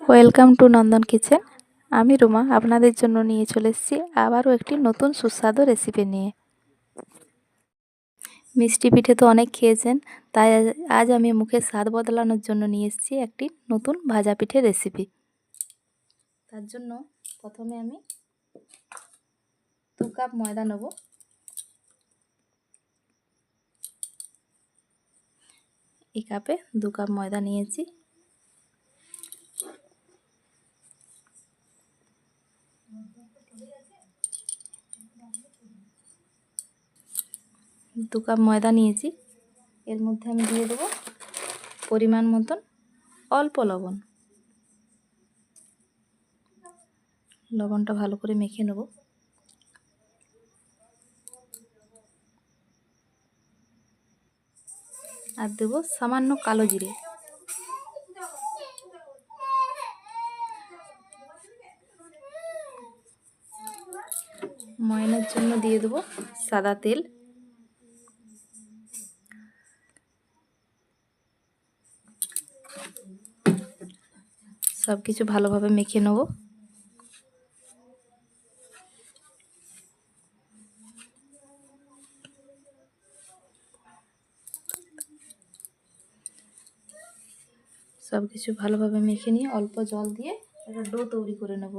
Welcome to Nandan kitchen. আমি রুমা আপনাদের জন্য নিয়ে চলে এসেছি আবারও একটি নতুন সুস্বাদু রেসিপি নিয়ে। মিষ্টি পিঠে তো অনেক খেয়েছেন, তাই আজ আমি মুখের স্বাদ বদলানোর জন্য নিয়ে এসেছি একটি নতুন ভাজা পিঠে রেসিপি। তার জন্য প্রথমে আমি 2 কাপ ময়দা নেব। এই কাপে 2 কাপ ময়দা নিয়েছি। দু কাপ ময়দা নিয়েছি। এর মধ্যে আমি দিয়ে দেবো পরিমাণ মতন অল্প লবণ। লবণটা ভালো করে মেখে নেব। আর দেবো সামান্য কালো জিরে। ময়ানের জন্য দিয়ে দেবো সাদা তেল। সব কিছু ভালোভাবে মেখে নেব। সব কিছু ভালোভাবে মেখে নিয়ে অল্প জল দিয়ে একটা ডো তৈরি করে নেব।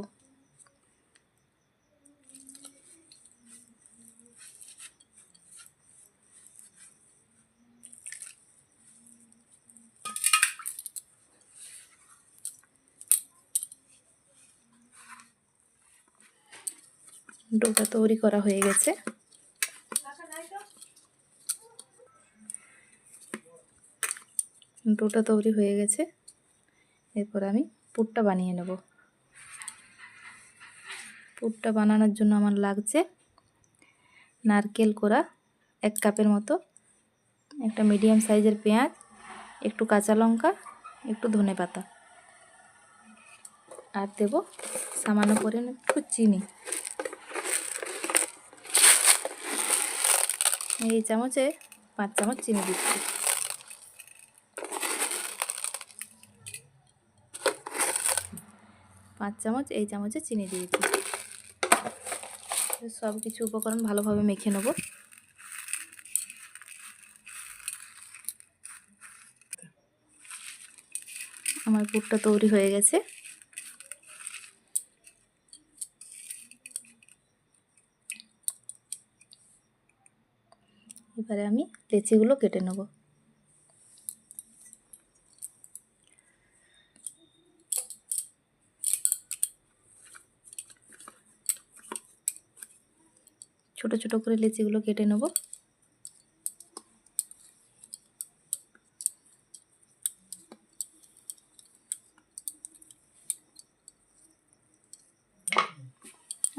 ডোটা তৈরি করা হয়ে গেছে। ডোটা তৈরি হয়ে গেছে। এরপর আমি পুরটা বানিয়ে নেব। পুরটা বানানোর জন্য আমার লাগছে নারকেল কোড়া 1 কাপের মতো, একটা মিডিয়াম সাইজের পেঁয়াজ, একটু কাঁচা লঙ্কা, একটু ধনেপাতা, আর দেব সামান্য করে একটু চিনি। এই চামচে 5 চামচ চিনি দিচ্ছি। পাঁচ চামচ এই চামচে চিনি দিয়েছি। সব কিছু উপকরণ ভালোভাবে মেখে নেব। আমার পুরটা তৈরি হয়ে গেছে। এবারে আমি লেচিগুলো কেটে নেব। ছোট ছোট করে লেচিগুলো কেটে নেব।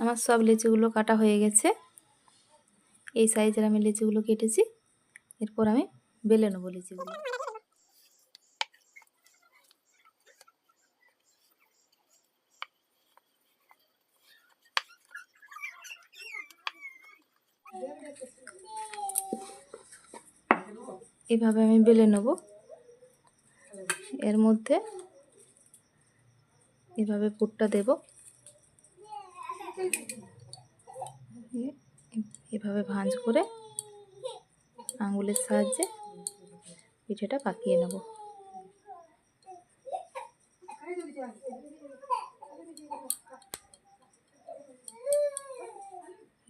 আমার সব লেচিগুলো কাটা হয়ে গেছে। এই সাইজের আমি লেচিগুলো কেটেছি। এরপর আমি বেলে নেব লেচিগুলো। এভাবে আমি বেলে নেব। এর মধ্যে এভাবে পুরটা দেব। এভাবে ভাঁজ করে আঙুলের সাহায্যে পিঠেটা পাকিয়ে নেব।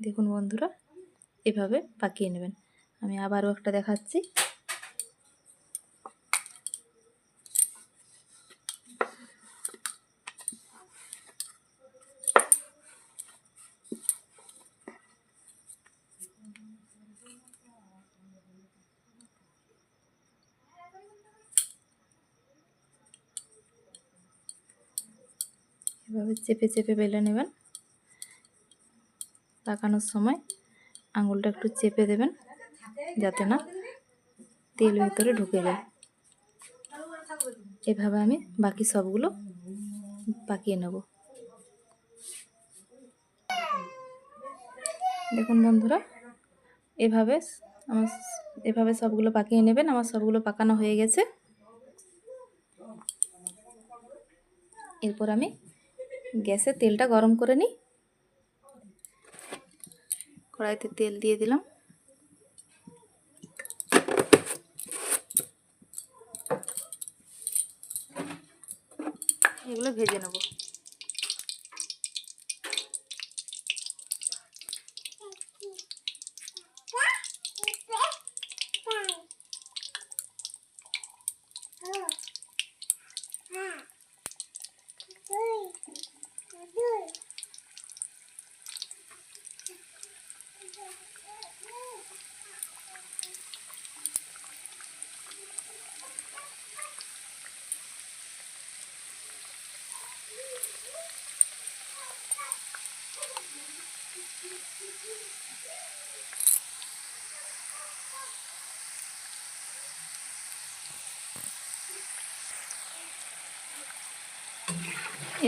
দেখুন বন্ধুরা, এভাবে পাকিয়ে নেবেন। আমি আবারও একটা দেখাচ্ছি। এভাবে চেপে চেপে বেলে নেবেন। পাকানোর সময় আঙুলটা একটু চেপে দেবেন যাতে না তেল ভিতরে ঢুকে যায়। এভাবে আমি বাকি সবগুলো পাকিয়ে নেব। দেখুন বন্ধুরা, এভাবে সবগুলো পাকিয়ে নেবেন। আমার সবগুলো পাকানো হয়ে গেছে। এরপর আমি গ্যাসে তেলটা গরম করে নিই। কড়াইতে তেল দিয়ে দিলাম। এগুলো ভেজে নেব।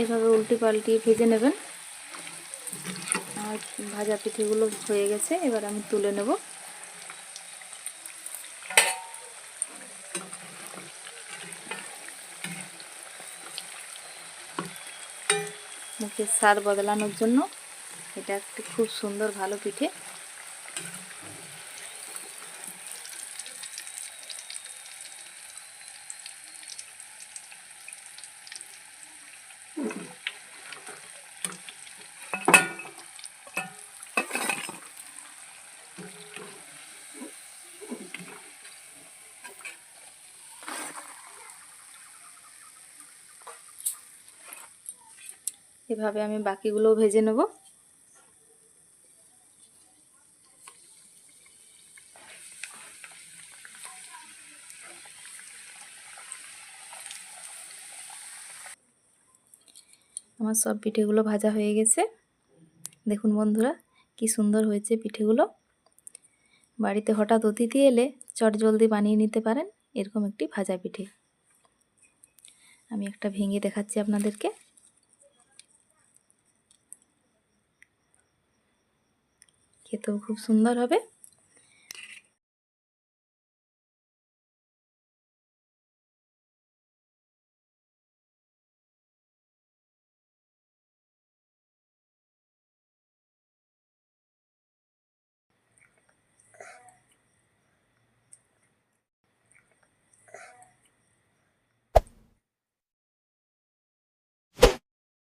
এভাবে উল্টে পাল্টিয়ে ভেজে নেবেন। আমার ভাজা পিঠেগুলো হয়ে গেছে, এবার আমি তুলে নেব। মুখের স্বাদ বদলানোর জন্য এটা একটি খুব সুন্দর ভালো পিঠে। এভাবে আমি বাকিগুলোও ভেজে নেব। আমার সব পিঠেগুলো ভাজা হয়ে গেছে। দেখুন বন্ধুরা কি সুন্দর হয়েছে পিঠেগুলো। বাড়িতে হঠাৎ অতিথি এলে চটজলদি বানিয়ে নিতে পারেন এরকম একটি ভাজা পিঠে। আমি একটা ভেঙে দেখাচ্ছি আপনাদেরকে। খেতেও খুব সুন্দর হবে।